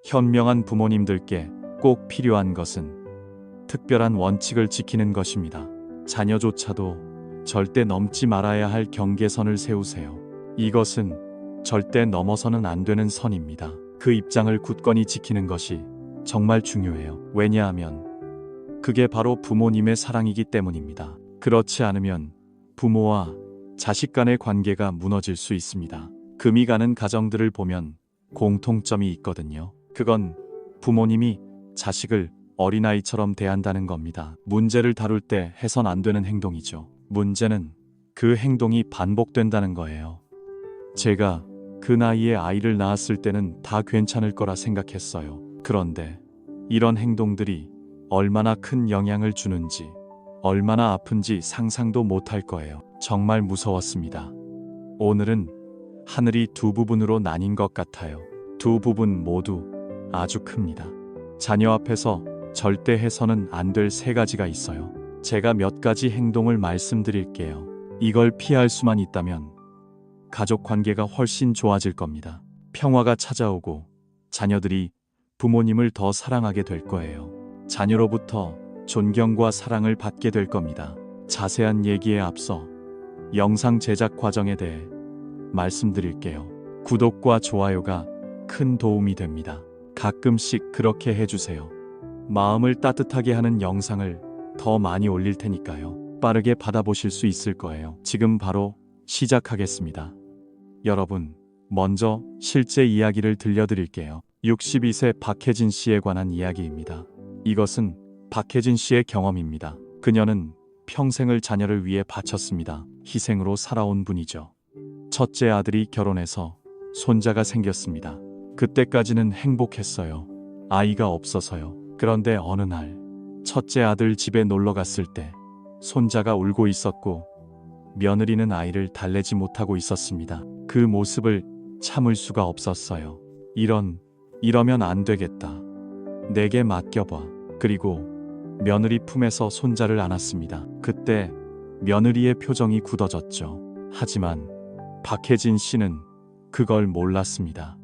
현명한 부모님들께 꼭 필요한 것은 특별한 원칙을 지키는 것입니다. 자녀조차도 절대 넘지 말아야 할 경계선을 세우세요. 이것은 절대 넘어서는 안 되는 선입니다. 그 입장을 굳건히 지키는 것이 정말 중요해요. 왜냐하면 그게 바로 부모님의 사랑이기 때문입니다. 그렇지 않으면 부모와 자식 간의 관계가 무너질 수 있습니다. 금이 가는 가정들을 보면 공통점이 있거든요. 그건 부모님이 자식을 어린아이처럼 대한다는 겁니다. 문제를 다룰 때 해선 안 되는 행동이죠. 문제는 그 행동이 반복된다는 거예요. 제가 그 나이에 아이를 낳았을 때는 다 괜찮을 거라 생각했어요. 그런데 이런 행동들이 얼마나 큰 영향을 주는지, 얼마나 아픈지 상상도 못할 거예요. 정말 무서웠습니다. 오늘은 하늘이 두 부분으로 나뉜 것 같아요. 두 부분 모두 아주 큽니다. 자녀 앞에서 절대 해서는 안 될 세 가지가 있어요. 제가 몇 가지 행동을 말씀드릴게요. 이걸 피할 수만 있다면 가족 관계가 훨씬 좋아질 겁니다. 평화가 찾아오고 자녀들이 부모님을 더 사랑하게 될 거예요. 자녀로부터 존경과 사랑을 받게 될 겁니다. 자세한 얘기에 앞서 영상 제작 과정에 대해 말씀드릴게요. 구독과 좋아요가 큰 도움이 됩니다. 가끔씩 그렇게 해주세요. 마음을 따뜻하게 하는 영상을 더 많이 올릴 테니까요. 빠르게 받아보실 수 있을 거예요. 지금 바로 시작하겠습니다. 여러분, 먼저 실제 이야기를 들려드릴게요. 62세 박혜진 씨에 관한 이야기입니다. 이것은 박혜진 씨의 경험입니다. 그녀는 평생을 자녀를 위해 바쳤습니다. 희생으로 살아온 분이죠. 첫째 아들이 결혼해서 손자가 생겼습니다. 그때까지는 행복했어요. 아이가 없어서요. 그런데 어느 날 첫째 아들 집에 놀러 갔을 때 손자가 울고 있었고 며느리는 아이를 달래지 못하고 있었습니다. 그 모습을 참을 수가 없었어요. 이러면 안 되겠다. 내게 맡겨봐. 그리고 며느리 품에서 손자를 안았습니다. 그때 며느리의 표정이 굳어졌죠. 하지만 박혜진 씨는 그걸 몰랐습니다.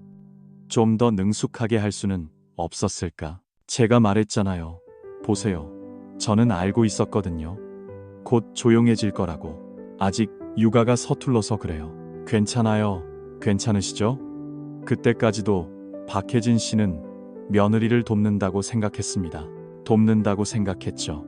좀 더 능숙하게 할 수는 없었을까? 제가 말했잖아요. 보세요. 저는 알고 있었거든요. 곧 조용해질 거라고. 아직 육아가 서툴러서 그래요. 괜찮아요. 괜찮으시죠? 그때까지도 박혜진 씨는 며느리를 돕는다고 생각했습니다. 돕는다고 생각했죠.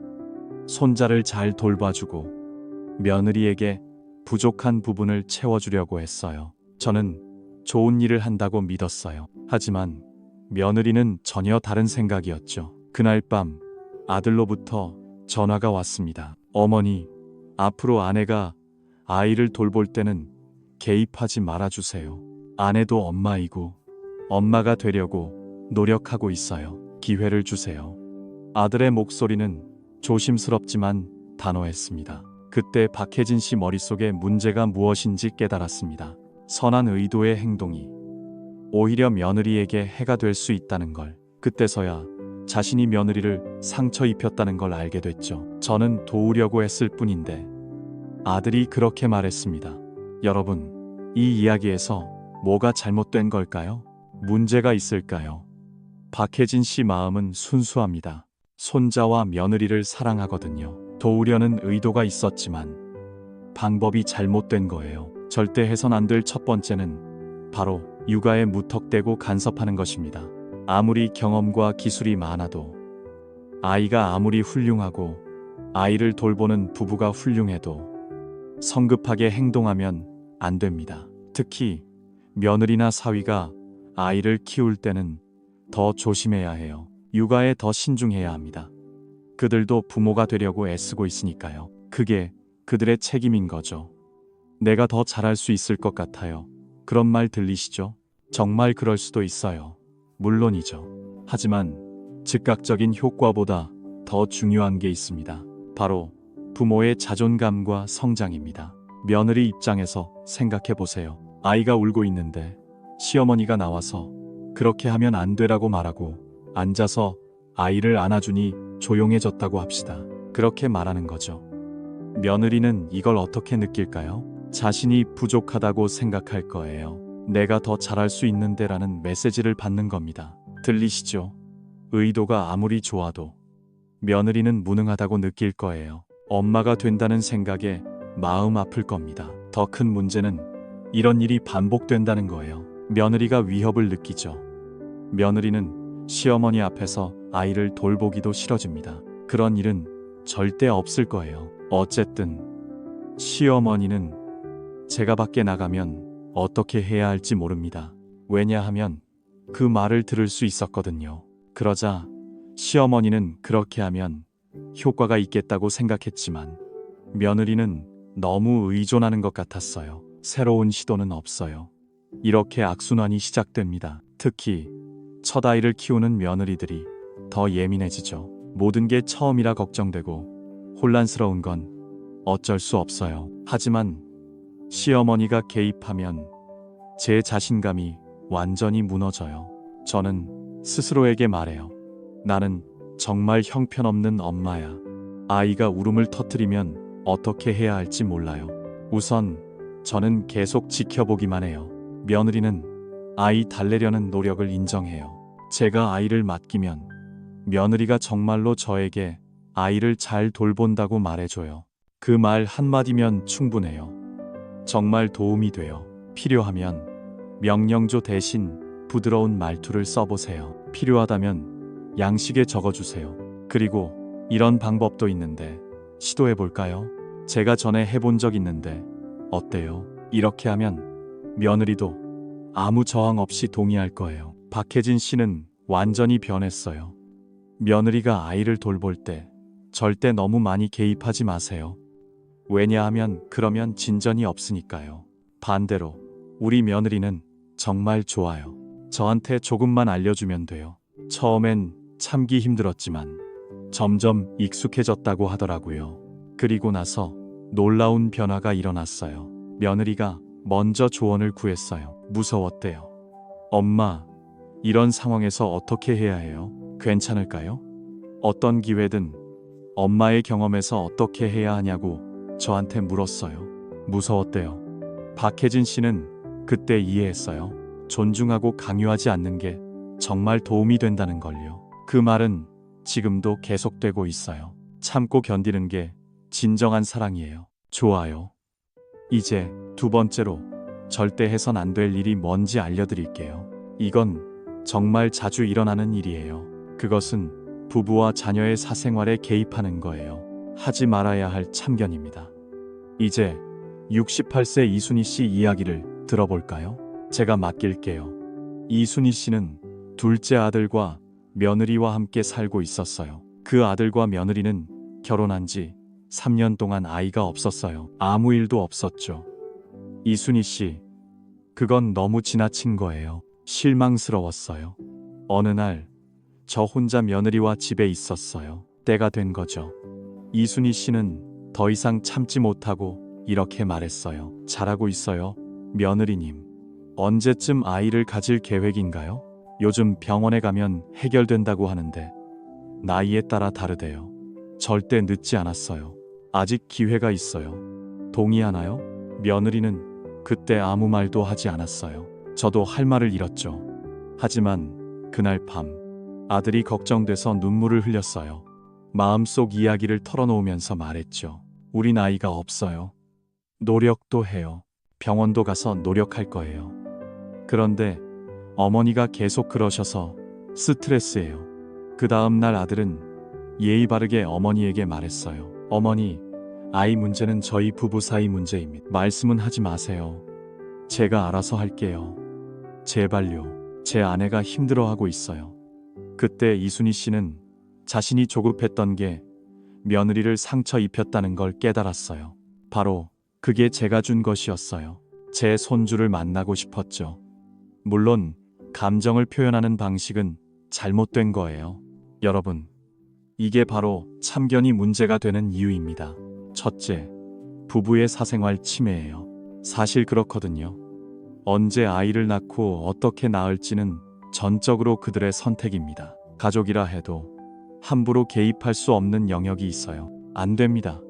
손자를 잘 돌봐주고 며느리에게 부족한 부분을 채워주려고 했어요. 저는 좋은 일을 한다고 믿었어요. 하지만 며느리는 전혀 다른 생각이었죠. 그날 밤 아들로부터 전화가 왔습니다. 어머니, 앞으로 아내가 아이를 돌볼 때는 개입하지 말아주세요. 아내도 엄마이고 엄마가 되려고 노력하고 있어요. 기회를 주세요. 아들의 목소리는 조심스럽지만 단호했습니다. 그때 박혜진 씨 머릿속에 문제가 무엇인지 깨달았습니다. 선한 의도의 행동이 오히려 며느리에게 해가 될 수 있다는 걸. 그때서야 자신이 며느리를 상처 입혔다는 걸 알게 됐죠. 저는 도우려고 했을 뿐인데 아들이 그렇게 말했습니다. 여러분, 이 이야기에서 뭐가 잘못된 걸까요? 문제가 있을까요? 박혜진 씨 마음은 순수합니다. 손자와 며느리를 사랑하거든요. 도우려는 의도가 있었지만 방법이 잘못된 거예요. 절대 해선 안 될 첫 번째는 바로 육아에 무턱대고 간섭하는 것입니다. 아무리 경험과 기술이 많아도, 아이가 아무리 훌륭하고, 아이를 돌보는 부부가 훌륭해도 성급하게 행동하면 안 됩니다. 특히 며느리나 사위가 아이를 키울 때는 더 조심해야 해요. 육아에 더 신중해야 합니다. 그들도 부모가 되려고 애쓰고 있으니까요. 그게 그들의 책임인 거죠. 내가 더 잘할 수 있을 것 같아요. 그런 말 들리시죠? 정말 그럴 수도 있어요. 물론이죠. 하지만 즉각적인 효과보다 더 중요한 게 있습니다. 바로 부모의 자존감과 성장입니다. 며느리 입장에서 생각해 보세요. 아이가 울고 있는데 시어머니가 나와서 그렇게 하면 안 되라고 말하고 앉아서 아이를 안아주니 조용해졌다고 합시다. 그렇게 말하는 거죠. 며느리는 이걸 어떻게 느낄까요? 자신이 부족하다고 생각할 거예요. 내가 더 잘할 수 있는데라는 메시지를 받는 겁니다. 들리시죠? 의도가 아무리 좋아도 며느리는 무능하다고 느낄 거예요. 엄마가 된다는 생각에 마음 아플 겁니다. 더 큰 문제는 이런 일이 반복된다는 거예요. 며느리가 위협을 느끼죠. 며느리는 시어머니 앞에서 아이를 돌보기도 싫어집니다. 그런 일은 절대 없을 거예요. 어쨌든 시어머니는 제가 밖에 나가면 어떻게 해야 할지 모릅니다. 왜냐하면 그 말을 들을 수 있었거든요. 그러자 시어머니는 그렇게 하면 효과가 있겠다고 생각했지만 며느리는 너무 의존하는 것 같았어요. 새로운 시도는 없어요. 이렇게 악순환이 시작됩니다. 특히 첫 아이를 키우는 며느리들이 더 예민해지죠. 모든 게 처음이라 걱정되고 혼란스러운 건 어쩔 수 없어요. 하지만 시어머니가 개입하면 제 자신감이 완전히 무너져요. 저는 스스로에게 말해요. 나는 정말 형편없는 엄마야. 아이가 울음을 터뜨리면 어떻게 해야 할지 몰라요. 우선 저는 계속 지켜보기만 해요. 며느리는 아이 달래려는 노력을 인정해요. 제가 아이를 맡기면 며느리가 정말로 저에게 아이를 잘 돌본다고 말해줘요. 그 말 한마디면 충분해요. 정말 도움이 돼요. 필요하면 명령조 대신 부드러운 말투를 써보세요. 필요하다면 양식에 적어주세요. 그리고 이런 방법도 있는데 시도해볼까요? 제가 전에 해본 적 있는데 어때요? 이렇게 하면 며느리도 아무 저항 없이 동의할 거예요. 박혜진 씨는 완전히 변했어요. 며느리가 아이를 돌볼 때 절대 너무 많이 개입하지 마세요. 왜냐하면 그러면 진전이 없으니까요. 반대로 우리 며느리는 정말 좋아요. 저한테 조금만 알려주면 돼요. 처음엔 참기 힘들었지만 점점 익숙해졌다고 하더라고요. 그리고 나서 놀라운 변화가 일어났어요. 며느리가 먼저 조언을 구했어요. 무서웠대요. 엄마, 이런 상황에서 어떻게 해야 해요? 괜찮을까요? 어떤 기회든 엄마의 경험에서 어떻게 해야 하냐고 저한테 물었어요. 무서웠대요. 박혜진 씨는 그때 이해했어요. 존중하고 강요하지 않는 게 정말 도움이 된다는 걸요. 그 말은 지금도 계속되고 있어요. 참고 견디는 게 진정한 사랑이에요. 좋아요. 이제 두 번째로 절대 해선 안 될 일이 뭔지 알려드릴게요. 이건 정말 자주 일어나는 일이에요. 그것은 부부와 자녀의 사생활에 개입하는 거예요. 하지 말아야 할 참견입니다. 이제 68세 이순희 씨 이야기를 들어볼까요? 제가 맡길게요. 이순희 씨는 둘째 아들과 며느리와 함께 살고 있었어요. 그 아들과 며느리는 결혼한 지 3년 동안 아이가 없었어요. 아무 일도 없었죠. 이순희 씨, 그건 너무 지나친 거예요. 실망스러웠어요. 어느 날 저 혼자 며느리와 집에 있었어요. 때가 된 거죠. 이순희 씨는 더 이상 참지 못하고 이렇게 말했어요. 잘하고 있어요, 며느리님. 언제쯤 아이를 가질 계획인가요? 요즘 병원에 가면 해결된다고 하는데 나이에 따라 다르대요. 절대 늦지 않았어요. 아직 기회가 있어요. 동의하나요? 며느리는 그때 아무 말도 하지 않았어요. 저도 할 말을 잃었죠. 하지만 그날 밤 아들이 걱정돼서 눈물을 흘렸어요. 마음속 이야기를 털어놓으면서 말했죠. 우린 아이가 없어요. 노력도 해요. 병원도 가서 노력할 거예요. 그런데 어머니가 계속 그러셔서 스트레스예요. 그 다음 날 아들은 예의 바르게 어머니에게 말했어요. 어머니, 아이 문제는 저희 부부 사이 문제입니다. 말씀은 하지 마세요. 제가 알아서 할게요. 제발요. 제 아내가 힘들어하고 있어요. 그때 이순희 씨는 자신이 조급했던 게 며느리를 상처 입혔다는 걸 깨달았어요. 바로 그게 제가 준 것이었어요. 제 손주를 만나고 싶었죠. 물론 감정을 표현하는 방식은 잘못된 거예요. 여러분, 이게 바로 참견이 문제가 되는 이유입니다. 첫째, 부부의 사생활 침해예요. 사실 그렇거든요. 언제 아이를 낳고 어떻게 낳을지는 전적으로 그들의 선택입니다. 가족이라 해도 함부로 개입할 수 없는 영역이 있어요. 안 됩니다.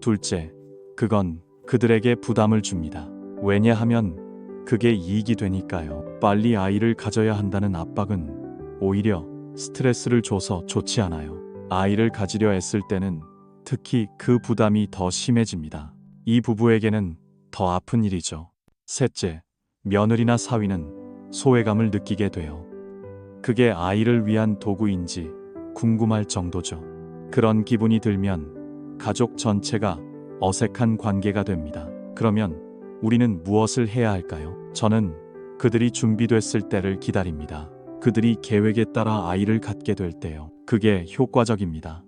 둘째, 그건 그들에게 부담을 줍니다. 왜냐하면 그게 이익이 되니까요. 빨리 아이를 가져야 한다는 압박은 오히려 스트레스를 줘서 좋지 않아요. 아이를 가지려 애쓸 때는 특히 그 부담이 더 심해집니다. 이 부부에게는 더 아픈 일이죠. 셋째, 며느리나 사위는 소외감을 느끼게 돼요. 그게 아이를 위한 도구인지 궁금할 정도죠. 그런 기분이 들면 가족 전체가 어색한 관계가 됩니다. 그러면 우리는 무엇을 해야 할까요? 저는 그들이 준비됐을 때를 기다립니다. 그들이 계획에 따라 아이를 갖게 될 때요. 그게 효과적입니다.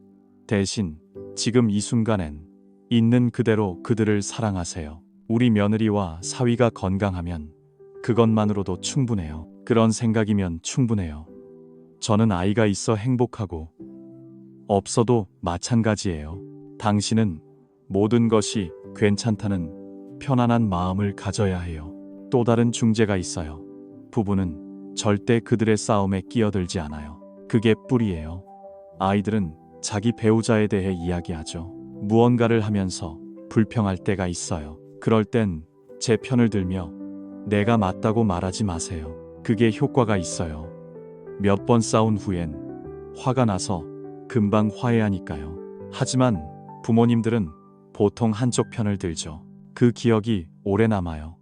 대신 지금 이 순간엔 있는 그대로 그들을 사랑하세요. 우리 며느리와 사위가 건강하면 그것만으로도 충분해요. 그런 생각이면 충분해요. 저는 아이가 있어 행복하고 없어도 마찬가지예요. 당신은 모든 것이 괜찮다는 편안한 마음을 가져야 해요. 또 다른 중재가 있어요. 부부는 절대 그들의 싸움에 끼어들지 않아요. 그게 뿌리예요. 아이들은 자기 배우자에 대해 이야기하죠. 무언가를 하면서 불평할 때가 있어요. 그럴 땐 제 편을 들며 내가 맞다고 말하지 마세요. 그게 효과가 있어요. 몇 번 싸운 후엔 화가 나서 금방 화해하니까요. 하지만 부모님들은 보통 한쪽 편을 들죠. 그 기억이 오래 남아요.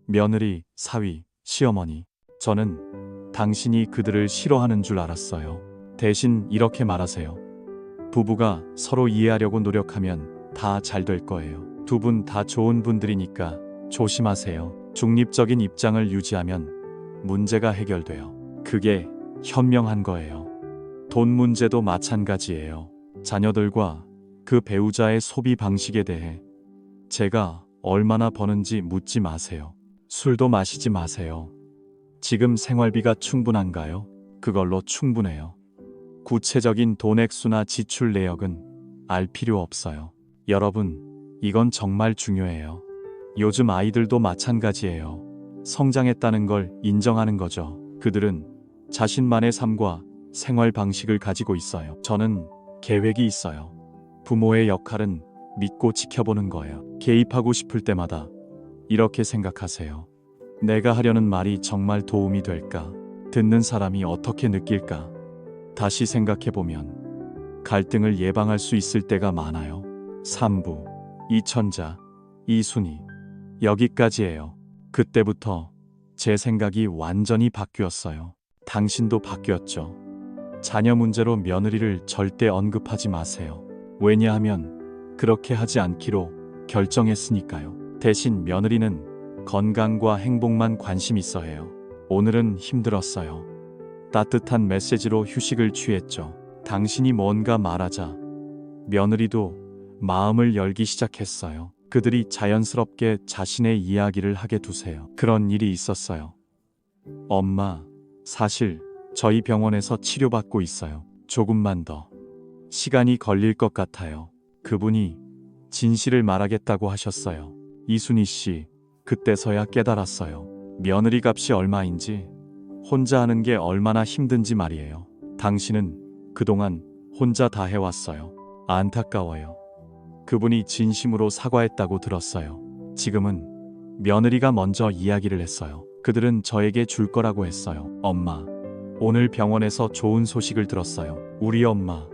며느리, 사위, 시어머니. 저는 당신이 그들을 싫어하는 줄 알았어요. 대신 이렇게 말하세요. 부부가 서로 이해하려고 노력하면 다 잘 될 거예요. 두 분 다 좋은 분들이니까 조심하세요. 중립적인 입장을 유지하면 문제가 해결돼요. 그게 현명한 거예요. 돈 문제도 마찬가지예요. 자녀들과 그 배우자의 소비 방식에 대해 제가 얼마나 버는지 묻지 마세요. 술도 마시지 마세요. 지금 생활비가 충분한가요? 그걸로 충분해요. 구체적인 돈 액수나 지출 내역은 알 필요 없어요. 여러분, 이건 정말 중요해요. 요즘 아이들도 마찬가지예요. 성장했다는 걸 인정하는 거죠. 그들은 자신만의 삶과 생활 방식을 가지고 있어요. 저는 계획이 있어요. 부모의 역할은 믿고 지켜보는 거예요. 개입하고 싶을 때마다 이렇게 생각하세요. 내가 하려는 말이 정말 도움이 될까? 듣는 사람이 어떻게 느낄까? 다시 생각해보면 갈등을 예방할 수 있을 때가 많아요. 3부, 이천자, 이순이. 여기까지예요. 그때부터 제 생각이 완전히 바뀌었어요. 당신도 바뀌었죠. 자녀 문제로 며느리를 절대 언급하지 마세요. 왜냐하면 그렇게 하지 않기로 결정했으니까요. 대신 며느리는 건강과 행복만 관심 있어 해요. 오늘은 힘들었어요. 따뜻한 메시지로 휴식을 취했죠. 당신이 뭔가 말하자 며느리도 마음을 열기 시작했어요. 그들이 자연스럽게 자신의 이야기를 하게 두세요. 그런 일이 있었어요. 엄마, 사실 저희 병원에서 치료받고 있어요. 조금만 더 시간이 걸릴 것 같아요. 그분이 진실을 말하겠다고 하셨어요. 이순희 씨, 그때서야 깨달았어요. 며느리 값이 얼마인지, 혼자 하는 게 얼마나 힘든지 말이에요. 당신은 그동안 혼자 다 해왔어요. 안타까워요. 그분이 진심으로 사과했다고 들었어요. 지금은 며느리가 먼저 이야기를 했어요. 그들은 저에게 줄 거라고 했어요. 엄마, 오늘 병원에서 좋은 소식을 들었어요. 우리 엄마,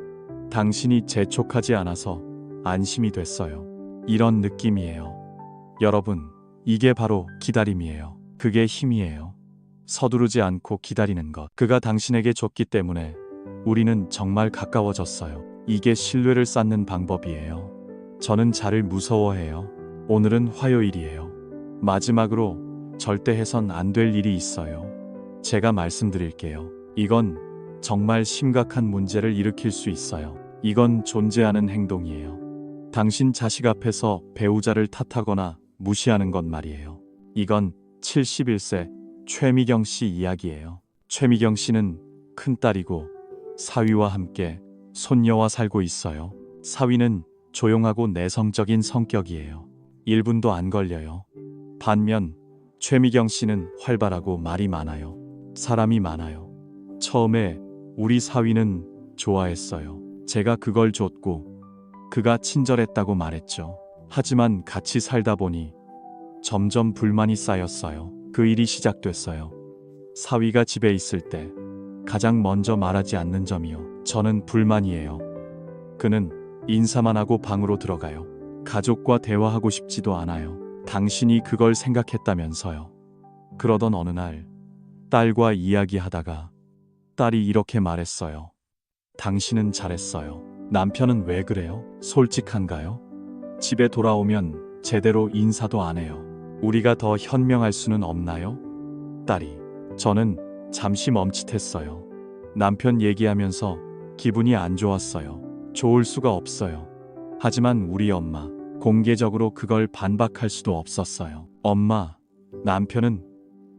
당신이 재촉하지 않아서 안심이 됐어요. 이런 느낌이에요. 여러분, 이게 바로 기다림이에요. 그게 힘이에요. 서두르지 않고 기다리는 것. 그가 당신에게 줬기 때문에 우리는 정말 가까워졌어요. 이게 신뢰를 쌓는 방법이에요. 저는 자를 무서워해요. 오늘은 화요일이에요. 마지막으로 절대 해선 안 될 일이 있어요. 제가 말씀드릴게요. 이건 정말 심각한 문제를 일으킬 수 있어요. 이건 존재하는 행동이에요. 당신 자식 앞에서 배우자를 탓하거나 무시하는 것 말이에요. 이건 71세 최미경 씨 이야기예요. 최미경 씨는 큰딸이고 사위와 함께 손녀와 살고 있어요. 사위는 조용하고 내성적인 성격이에요. 1분도 안 걸려요. 반면 최미경 씨는 활발하고 말이 많아요. 사람이 많아요. 처음에 우리 사위는 좋아했어요. 제가 그걸 줬고 그가 친절했다고 말했죠. 하지만 같이 살다 보니 점점 불만이 쌓였어요. 그 일이 시작됐어요. 사위가 집에 있을 때 가장 먼저 말하지 않는 점이요. 저는 불만이에요. 그는 인사만 하고 방으로 들어가요. 가족과 대화하고 싶지도 않아요. 당신이 그걸 생각했다면서요. 그러던 어느 날 딸과 이야기하다가 딸이 이렇게 말했어요. 당신은 잘했어요. 남편은 왜 그래요? 솔직한가요? 집에 돌아오면 제대로 인사도 안 해요. 우리가 더 현명할 수는 없나요? 딸이. 저는 잠시 멈칫했어요. 남편 얘기하면서 기분이 안 좋았어요. 좋을 수가 없어요. 하지만 우리 엄마, 공개적으로 그걸 반박할 수도 없었어요. 엄마, 남편은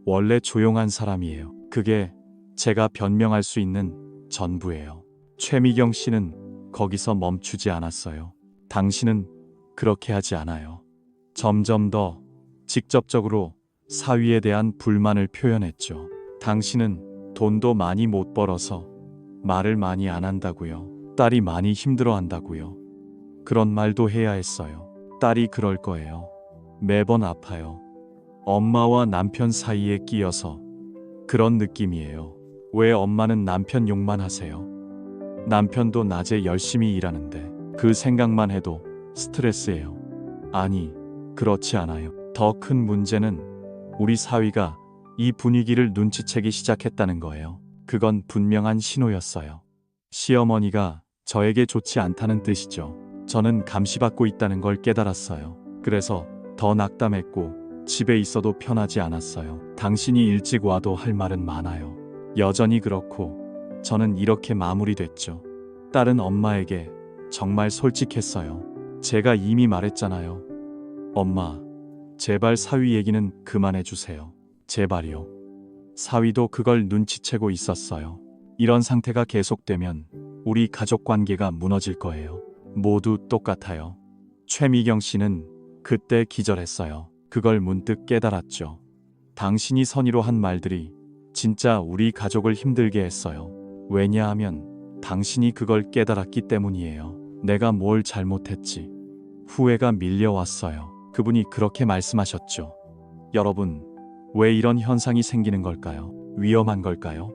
원래 조용한 사람이에요. 그게 제가 변명할 수 있는 전부예요. 최미경 씨는 거기서 멈추지 않았어요. 당신은 그렇게 하지 않아요. 점점 더 직접적으로 사위에 대한 불만을 표현했죠. 당신은 돈도 많이 못 벌어서 말을 많이 안 한다고요. 딸이 많이 힘들어 한다고요. 그런 말도 해야 했어요. 딸이 그럴 거예요. 매번 아파요. 엄마와 남편 사이에 끼어서 그런 느낌이에요. 왜 엄마는 남편 욕만 하세요? 남편도 낮에 열심히 일하는데 그 생각만 해도 스트레스예요. 아니, 그렇지 않아요. 더 큰 문제는 우리 사위가 이 분위기를 눈치채기 시작했다는 거예요. 그건 분명한 신호였어요. 시어머니가 저에게 좋지 않다는 뜻이죠. 저는 감시받고 있다는 걸 깨달았어요. 그래서 더 낙담했고 집에 있어도 편하지 않았어요. 당신이 일찍 와도 할 말은 많아요. 여전히 그렇고 저는 이렇게 마무리됐죠. 딸은 엄마에게 정말 솔직했어요. 제가 이미 말했잖아요. 엄마, 제발 사위 얘기는 그만해 주세요. 제발요. 사위도 그걸 눈치채고 있었어요. 이런 상태가 계속되면 우리 가족 관계가 무너질 거예요. 모두 똑같아요. 최미경 씨는 그때 기절했어요. 그걸 문득 깨달았죠. 당신이 선의로 한 말들이 진짜 우리 가족을 힘들게 했어요. 왜냐하면 당신이 그걸 깨달았기 때문이에요. 내가 뭘 잘못했지. 후회가 밀려왔어요. 그분이 그렇게 말씀하셨죠. 여러분, 왜 이런 현상이 생기는 걸까요? 위험한 걸까요?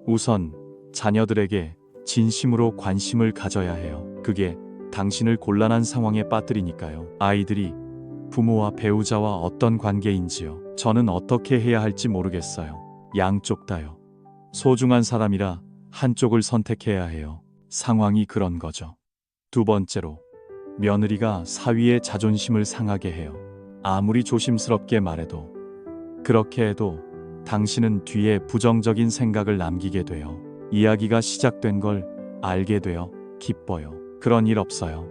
우선 자녀들에게 진심으로 관심을 가져야 해요. 그게 당신을 곤란한 상황에 빠뜨리니까요. 아이들이 부모와 배우자와 어떤 관계인지요. 저는 어떻게 해야 할지 모르겠어요. 양쪽 다요. 소중한 사람이라 한쪽을 선택해야 해요. 상황이 그런 거죠. 두 번째로, 며느리가 사위의 자존심을 상하게 해요. 아무리 조심스럽게 말해도, 그렇게 해도 당신은 뒤에 부정적인 생각을 남기게 돼요. 이야기가 시작된 걸 알게 되어 기뻐요. 그런 일 없어요.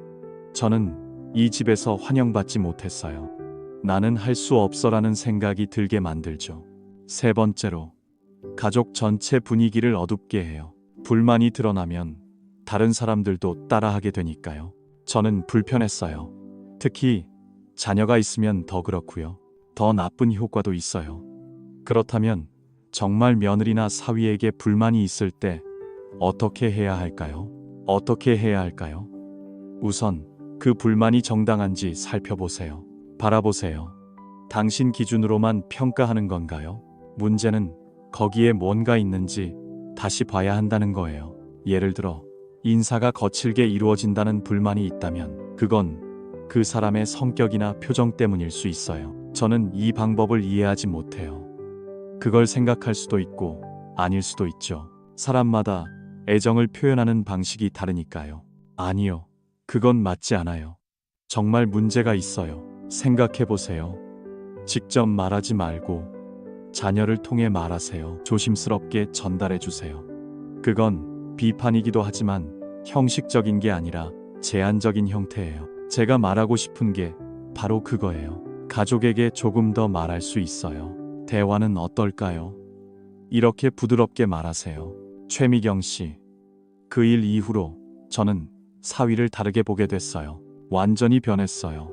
저는 이 집에서 환영받지 못했어요. 나는 할 수 없어라는 생각이 들게 만들죠. 세 번째로, 가족 전체 분위기를 어둡게 해요. 불만이 드러나면 다른 사람들도 따라하게 되니까요. 저는 불편했어요. 특히 자녀가 있으면 더 그렇고요. 더 나쁜 효과도 있어요. 그렇다면 정말 며느리나 사위에게 불만이 있을 때 어떻게 해야 할까요? 어떻게 해야 할까요? 우선 그 불만이 정당한지 살펴보세요. 바라보세요. 당신 기준으로만 평가하는 건가요? 문제는 거기에 뭔가 있는지 다시 봐야 한다는 거예요. 예를 들어 인사가 거칠게 이루어진다는 불만이 있다면 그건 그 사람의 성격이나 표정 때문일 수 있어요. 저는 이 방법을 이해하지 못해요. 그걸 생각할 수도 있고 아닐 수도 있죠. 사람마다 애정을 표현하는 방식이 다르니까요. 아니요. 그건 맞지 않아요. 정말 문제가 있어요. 생각해 보세요. 직접 말하지 말고 자녀를 통해 말하세요. 조심스럽게 전달해 주세요. 그건 비판이기도 하지만 형식적인 게 아니라 제한적인 형태예요. 제가 말하고 싶은 게 바로 그거예요. 가족에게 조금 더 말할 수 있어요. 대화는 어떨까요? 이렇게 부드럽게 말하세요. 최미경 씨. 그 일 이후로 저는 사위를 다르게 보게 됐어요. 완전히 변했어요.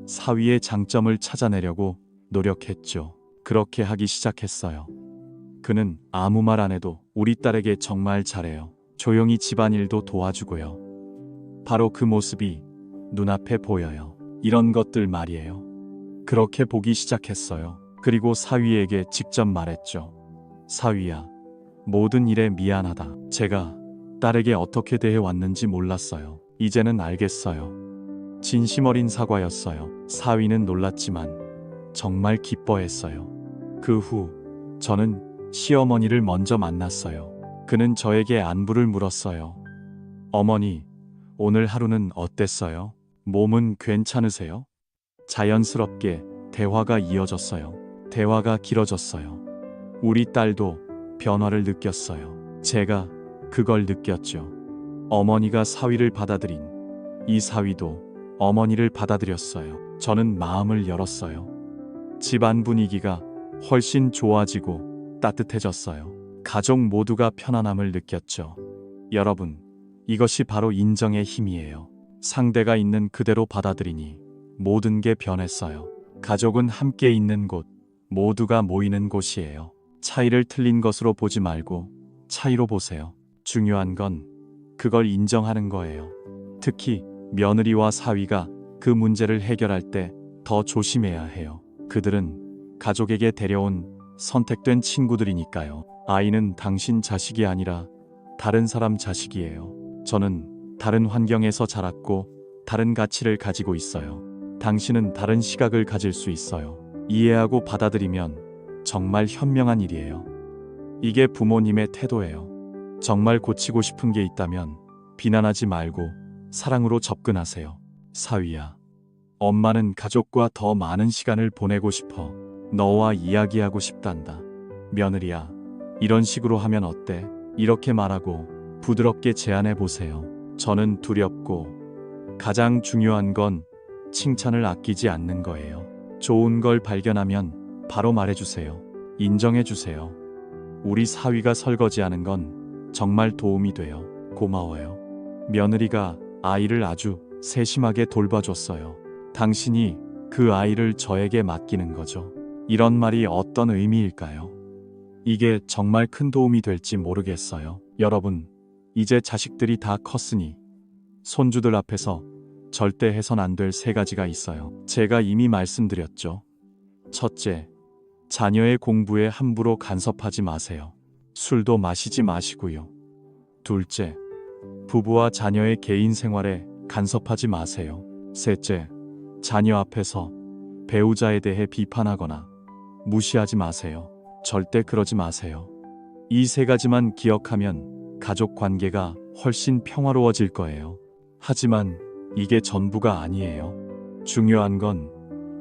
사위의 장점을 찾아내려고 노력했죠. 그렇게 하기 시작했어요. 그는 아무 말 안 해도 우리 딸에게 정말 잘해요. 조용히 집안일도 도와주고요. 바로 그 모습이 눈앞에 보여요. 이런 것들 말이에요. 그렇게 보기 시작했어요. 그리고 사위에게 직접 말했죠. 사위야, 모든 일에 미안하다. 제가 딸에게 어떻게 대해 왔는지 몰랐어요. 이제는 알겠어요. 진심 어린 사과였어요. 사위는 놀랐지만 정말 기뻐했어요. 그 후 저는 시어머니를 먼저 만났어요. 그는 저에게 안부를 물었어요. 어머니, 오늘 하루는 어땠어요? 몸은 괜찮으세요? 자연스럽게 대화가 이어졌어요. 대화가 길어졌어요. 우리 딸도 변화를 느꼈어요. 제가 그걸 느꼈죠. 어머니가 사위를 받아들인 이 사위도 어머니를 받아들였어요. 저는 마음을 열었어요. 집안 분위기가 훨씬 좋아지고 따뜻해졌어요. 가족 모두가 편안함을 느꼈죠. 여러분, 이것이 바로 인정의 힘이에요. 상대가 있는 그대로 받아들이니 모든 게 변했어요. 가족은 함께 있는 곳, 모두가 모이는 곳이에요. 차이를 틀린 것으로 보지 말고 차이로 보세요. 중요한 건 그걸 인정하는 거예요. 특히 며느리와 사위가 그 문제를 해결할 때 더 조심해야 해요. 그들은 가족에게 데려온 선택된 친구들이니까요. 아이는 당신 자식이 아니라 다른 사람 자식이에요. 저는 다른 환경에서 자랐고 다른 가치를 가지고 있어요. 당신은 다른 시각을 가질 수 있어요. 이해하고 받아들이면 정말 현명한 일이에요. 이게 부모님의 태도예요. 정말 고치고 싶은 게 있다면 비난하지 말고 사랑으로 접근하세요. 사위야, 엄마는 가족과 더 많은 시간을 보내고 싶어. 너와 이야기하고 싶단다. 며느리야, 이런 식으로 하면 어때? 이렇게 말하고 부드럽게 제안해 보세요. 저는 두렵고 가장 중요한 건 칭찬을 아끼지 않는 거예요. 좋은 걸 발견하면 바로 말해주세요. 인정해주세요. 우리 사위가 설거지하는 건 정말 도움이 돼요. 고마워요. 며느리가 아이를 아주 세심하게 돌봐줬어요. 당신이 그 아이를 저에게 맡기는 거죠. 이런 말이 어떤 의미일까요? 이게 정말 큰 도움이 될지 모르겠어요. 여러분, 이제 자식들이 다 컸으니 손주들 앞에서 절대 해선 안 될 3가지가 있어요. 제가 이미 말씀드렸죠. 첫째, 자녀의 공부에 함부로 간섭하지 마세요. 술도 마시지 마시고요. 둘째, 부부와 자녀의 개인 생활에 간섭하지 마세요. 셋째, 자녀 앞에서 배우자에 대해 비판하거나 무시하지 마세요. 절대 그러지 마세요. 이 3가지만 기억하면 가족 관계가 훨씬 평화로워질 거예요. 하지만 이게 전부가 아니에요. 중요한 건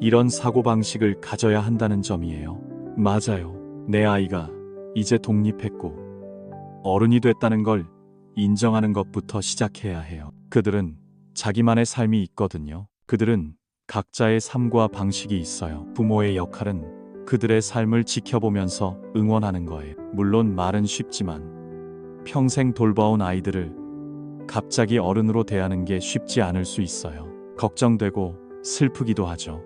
이런 사고방식을 가져야 한다는 점이에요. 맞아요. 내 아이가 이제 독립했고 어른이 됐다는 걸 인정하는 것부터 시작해야 해요. 그들은 자기만의 삶이 있거든요. 그들은 각자의 삶과 방식이 있어요. 부모의 역할은 그들의 삶을 지켜보면서 응원하는 거예요. 물론 말은 쉽지만 평생 돌봐온 아이들을 갑자기 어른으로 대하는 게 쉽지 않을 수 있어요. 걱정되고 슬프기도 하죠.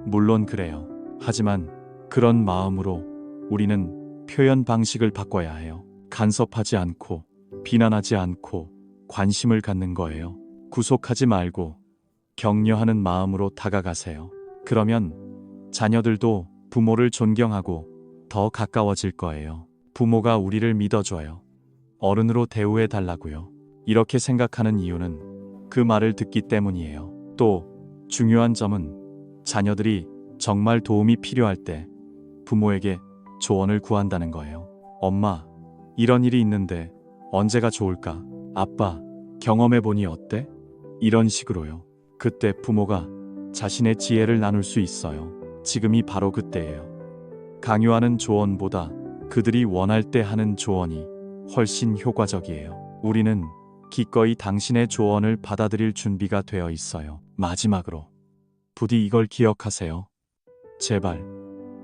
물론 그래요. 하지만 그런 마음으로 우리는 표현 방식을 바꿔야 해요. 간섭하지 않고 비난하지 않고 관심을 갖는 거예요. 구속하지 말고 격려하는 마음으로 다가가세요. 그러면 자녀들도 부모를 존경하고 더 가까워질 거예요. 부모가 우리를 믿어줘요. 어른으로 대우해 달라고요. 이렇게 생각하는 이유는 그 말을 듣기 때문이에요. 또 중요한 점은 자녀들이 정말 도움이 필요할 때 부모에게 조언을 구한다는 거예요. 엄마, 이런 일이 있는데 언제가 좋을까? 아빠, 경험해보니 어때? 이런 식으로요. 그때 부모가 자신의 지혜를 나눌 수 있어요. 지금이 바로 그때예요. 강요하는 조언보다 그들이 원할 때 하는 조언이 훨씬 효과적이에요. 우리는 기꺼이 당신의 조언을 받아들일 준비가 되어 있어요. 마지막으로 부디 이걸 기억하세요. 제발,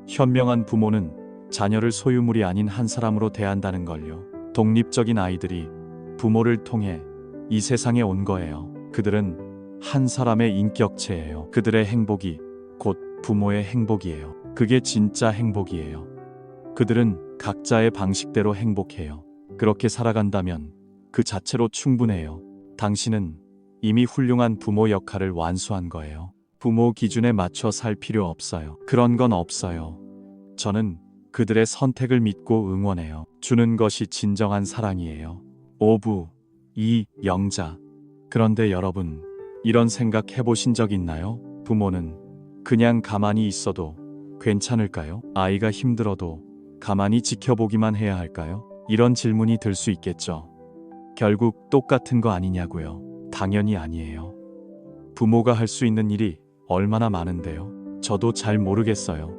현명한 부모는 자녀를 소유물이 아닌 한 사람으로 대한다는 걸요. 독립적인 아이들이 부모를 통해 이 세상에 온 거예요. 그들은 한 사람의 인격체예요. 그들의 행복이 곧 부모의 행복이에요. 그게 진짜 행복이에요. 그들은 각자의 방식대로 행복해요. 그렇게 살아간다면 그 자체로 충분해요. 당신은 이미 훌륭한 부모 역할을 완수한 거예요. 부모 기준에 맞춰 살 필요 없어요. 그런 건 없어요. 저는 그들의 선택을 믿고 응원해요. 주는 것이 진정한 사랑이에요. 오부, 이, 영자. 그런데 여러분, 이런 생각 해보신 적 있나요? 부모는 그냥 가만히 있어도 괜찮을까요? 아이가 힘들어도 가만히 지켜보기만 해야 할까요? 이런 질문이 들 수 있겠죠. 결국 똑같은 거 아니냐고요. 당연히 아니에요. 부모가 할 수 있는 일이 얼마나 많은데요. 저도 잘 모르겠어요.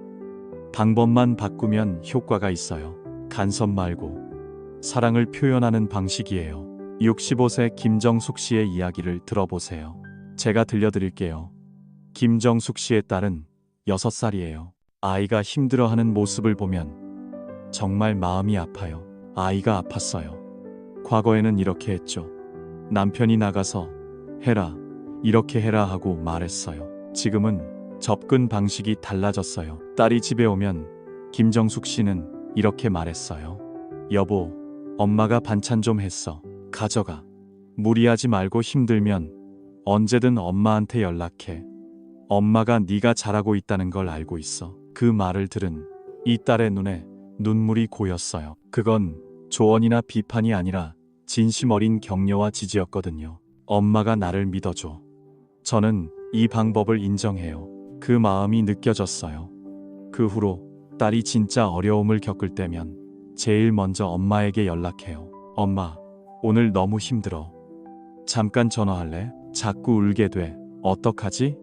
방법만 바꾸면 효과가 있어요. 간섭 말고 사랑을 표현하는 방식이에요. 65세 김정숙 씨의 이야기를 들어보세요. 제가 들려드릴게요. 김정숙 씨의 딸은 6살이에요. 아이가 힘들어하는 모습을 보면 정말 마음이 아파요. 아이가 아팠어요. 과거에는 이렇게 했죠. 남편이 나가서 해라, 이렇게 해라 하고 말했어요. 지금은 접근 방식이 달라졌어요. 딸이 집에 오면 김정숙 씨는 이렇게 말했어요. 여보, 엄마가 반찬 좀 했어. 가져가. 무리하지 말고 힘들면 언제든 엄마한테 연락해. 엄마가 네가 잘하고 있다는 걸 알고 있어. 그 말을 들은 이 딸의 눈에 눈물이 고였어요. 그건 조언이나 비판이 아니라 진심 어린 격려와 지지였거든요. 엄마가 나를 믿어줘. 저는 이 방법을 인정해요. 그 마음이 느껴졌어요. 그 후로 딸이 진짜 어려움을 겪을 때면 제일 먼저 엄마에게 연락해요. 엄마, 오늘 너무 힘들어. 잠깐 전화할래? 자꾸 울게 돼. 어떡하지?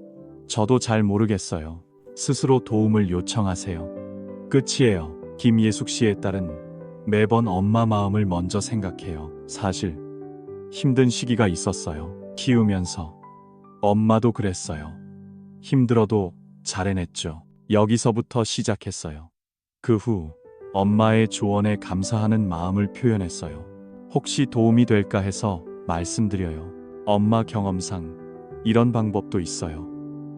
저도 잘 모르겠어요. 스스로 도움을 요청하세요. 끝이에요. 김예숙 씨의 딸은 매번 엄마 마음을 먼저 생각해요. 사실 힘든 시기가 있었어요. 키우면서. 엄마도 그랬어요. 힘들어도 잘 해냈죠. 여기서부터 시작했어요. 그 후 엄마의 조언에 감사하는 마음을 표현했어요. 혹시 도움이 될까 해서 말씀드려요. 엄마 경험상 이런 방법도 있어요.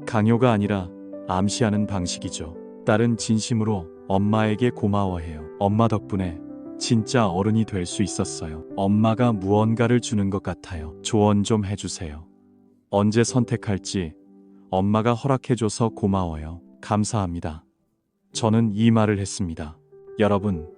강요가 아니라 암시하는 방식이죠. 딸은 진심으로 엄마에게 고마워해요. 엄마 덕분에 진짜 어른이 될 수 있었어요. 엄마가 무언가를 주는 것 같아요. 조언 좀 해주세요. 언제 선택할지 엄마가 허락해줘서 고마워요. 감사합니다. 저는 이 말을 했습니다. 여러분,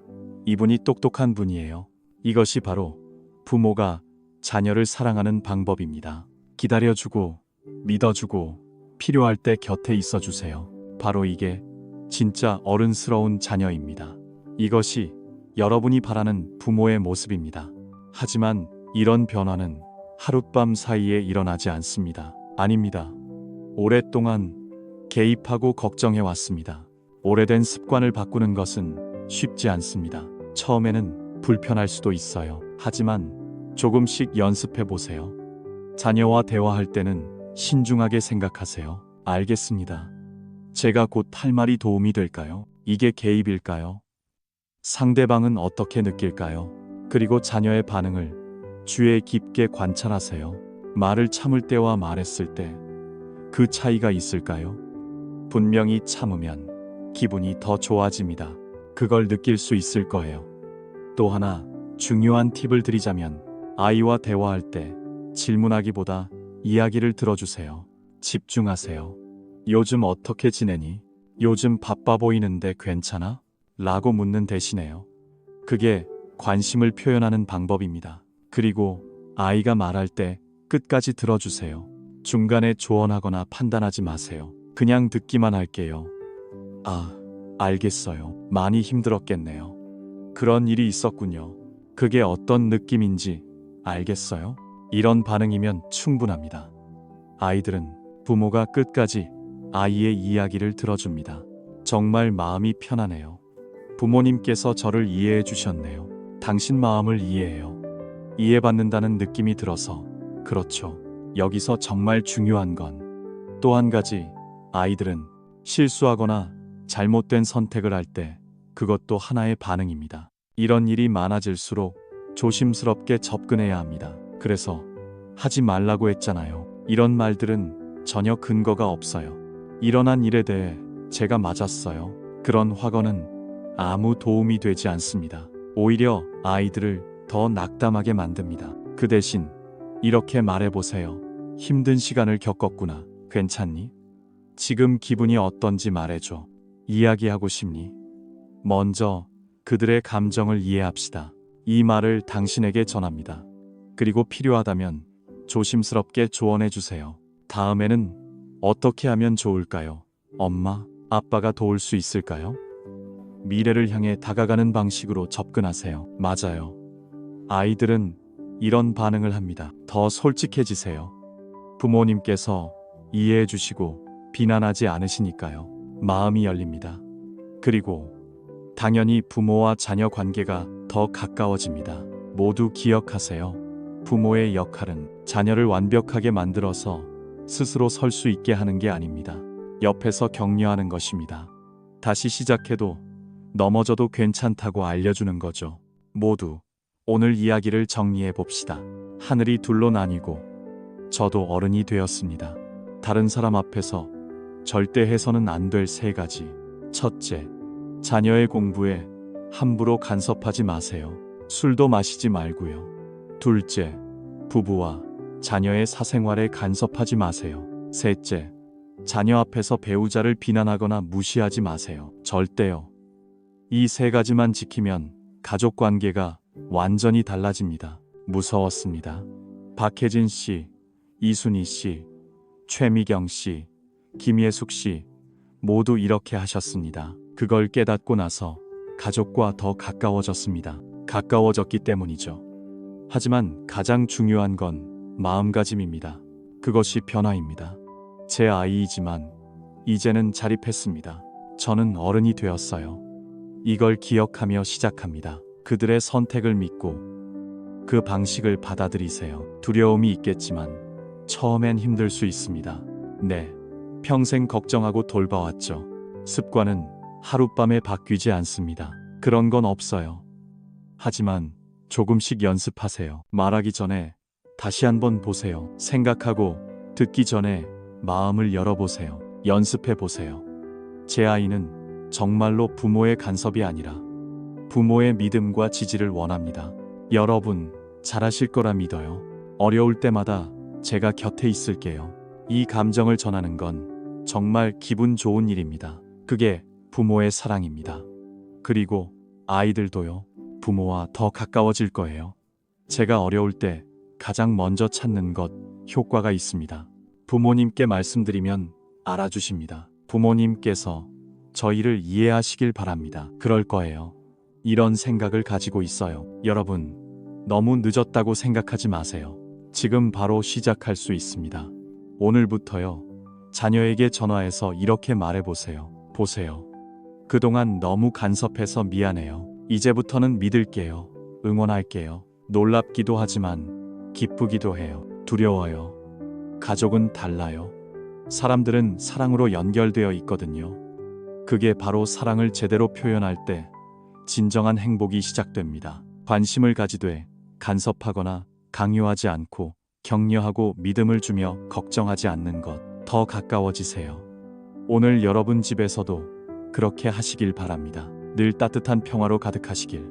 이분이 똑똑한 분이에요. 이것이 바로 부모가 자녀를 사랑하는 방법입니다. 기다려주고, 믿어주고, 필요할 때 곁에 있어주세요. 바로 이게 진짜 어른스러운 자녀입니다. 이것이 여러분이 바라는 부모의 모습입니다. 하지만 이런 변화는 하룻밤 사이에 일어나지 않습니다. 아닙니다. 오랫동안 개입하고 걱정해왔습니다. 오래된 습관을 바꾸는 것은 쉽지 않습니다. 처음에는 불편할 수도 있어요. 하지만 조금씩 연습해 보세요. 자녀와 대화할 때는 신중하게 생각하세요. 알겠습니다. 제가 곧 할 말이 도움이 될까요? 이게 개입일까요? 상대방은 어떻게 느낄까요? 그리고 자녀의 반응을 주의 깊게 관찰하세요. 말을 참을 때와 말했을 때 그 차이가 있을까요? 분명히 참으면 기분이 더 좋아집니다. 그걸 느낄 수 있을 거예요. 또 하나 중요한 팁을 드리자면 아이와 대화할 때 질문하기보다 이야기를 들어주세요. 집중하세요. 요즘 어떻게 지내니? 요즘 바빠 보이는데 괜찮아? 라고 묻는 대신에요. 그게 관심을 표현하는 방법입니다. 그리고 아이가 말할 때 끝까지 들어주세요. 중간에 조언하거나 판단하지 마세요. 그냥 듣기만 할게요. 아, 알겠어요. 많이 힘들었겠네요. 그런 일이 있었군요. 그게 어떤 느낌인지 알겠어요? 이런 반응이면 충분합니다. 아이들은 부모가 끝까지 아이의 이야기를 들어줍니다. 정말 마음이 편하네요. 부모님께서 저를 이해해 주셨네요. 당신 마음을 이해해요. 이해받는다는 느낌이 들어서 그렇죠. 여기서 정말 중요한 건 또 한 가지, 아이들은 실수하거나 잘못된 선택을 할 때 그것도 하나의 반응입니다. 이런 일이 많아질수록 조심스럽게 접근해야 합니다. 그래서 하지 말라고 했잖아요. 이런 말들은 전혀 근거가 없어요. 일어난 일에 대해 제가 맞았어요. 그런 확언은 아무 도움이 되지 않습니다. 오히려 아이들을 더 낙담하게 만듭니다. 그 대신 이렇게 말해보세요. 힘든 시간을 겪었구나. 괜찮니? 지금 기분이 어떤지 말해줘. 이야기하고 싶니? 먼저 그들의 감정을 이해합시다. 이 말을 당신에게 전합니다. 그리고 필요하다면 조심스럽게 조언해 주세요. 다음에는 어떻게 하면 좋을까요? 엄마, 아빠가 도울 수 있을까요? 미래를 향해 다가가는 방식으로 접근하세요. 맞아요. 아이들은 이런 반응을 합니다. 더 솔직해지세요. 부모님께서 이해해 주시고 비난하지 않으시니까요. 마음이 열립니다. 그리고 당연히 부모와 자녀 관계가 더 가까워집니다. 모두 기억하세요. 부모의 역할은 자녀를 완벽하게 만들어서 스스로 설 수 있게 하는 게 아닙니다. 옆에서 격려하는 것입니다. 다시 시작해도 넘어져도 괜찮다고 알려주는 거죠. 모두 오늘 이야기를 정리해 봅시다. 하늘이 둘로 나뉘고 저도 어른이 되었습니다. 다른 사람 앞에서 절대 해서는 안 될 세 가지. 첫째, 자녀의 공부에 함부로 간섭하지 마세요. 술도 마시지 말고요. 둘째, 부부와 자녀의 사생활에 간섭하지 마세요. 셋째, 자녀 앞에서 배우자를 비난하거나 무시하지 마세요. 절대요. 이 세 가지만 지키면 가족 관계가 완전히 달라집니다. 무서웠습니다. 박혜진 씨, 이순희 씨, 최미경 씨, 김예숙 씨 모두 이렇게 하셨습니다. 그걸 깨닫고 나서 가족과 더 가까워졌습니다. 가까워졌기 때문이죠. 하지만 가장 중요한 건 마음가짐입니다. 그것이 변화입니다. 제 아이이지만 이제는 자립했습니다. 저는 어른이 되었어요. 이걸 기억하며 시작합니다. 그들의 선택을 믿고 그 방식을 받아들이세요. 두려움이 있겠지만 처음엔 힘들 수 있습니다. 네, 평생 걱정하고 돌봐왔죠. 습관은 하룻밤에 바뀌지 않습니다. 그런 건 없어요. 하지만 조금씩 연습하세요. 말하기 전에 다시 한번 보세요. 생각하고 듣기 전에 마음을 열어보세요. 연습해보세요. 제 아이는 정말로 부모의 간섭이 아니라 부모의 믿음과 지지를 원합니다. 여러분, 잘하실 거라 믿어요. 어려울 때마다 제가 곁에 있을게요. 이 감정을 전하는 건 정말 기분 좋은 일입니다. 그게 부모의 사랑입니다. 그리고 아이들도요. 부모와 더 가까워질 거예요. 제가 어려울 때 가장 먼저 찾는 것 효과가 있습니다. 부모님께 말씀드리면 알아주십니다. 부모님께서 저희를 이해하시길 바랍니다. 그럴 거예요. 이런 생각을 가지고 있어요. 여러분, 너무 늦었다고 생각하지 마세요. 지금 바로 시작할 수 있습니다. 오늘부터요. 자녀에게 전화해서 이렇게 말해보세요. 보세요. 그동안 너무 간섭해서 미안해요. 이제부터는 믿을게요. 응원할게요. 놀랍기도 하지만 기쁘기도 해요. 두려워요. 가족은 달라요. 사람들은 사랑으로 연결되어 있거든요. 그게 바로 사랑을 제대로 표현할 때 진정한 행복이 시작됩니다. 관심을 가지되 간섭하거나 강요하지 않고 격려하고 믿음을 주며 걱정하지 않는 것. 더 가까워지세요. 오늘 여러분 집에서도 그렇게 하시길 바랍니다. 늘 따뜻한 평화로 가득하시길.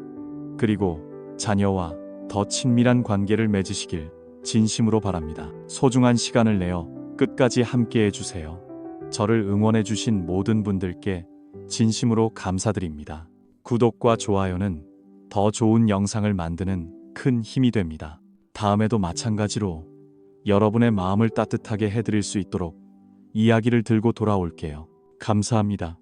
그리고 자녀와 더 친밀한 관계를 맺으시길 진심으로 바랍니다. 소중한 시간을 내어 끝까지 함께 해주세요. 저를 응원해주신 모든 분들께 진심으로 감사드립니다. 구독과 좋아요는 더 좋은 영상을 만드는 큰 힘이 됩니다. 다음에도 마찬가지로 여러분의 마음을 따뜻하게 해드릴 수 있도록 이야기를 들고 돌아올게요. 감사합니다.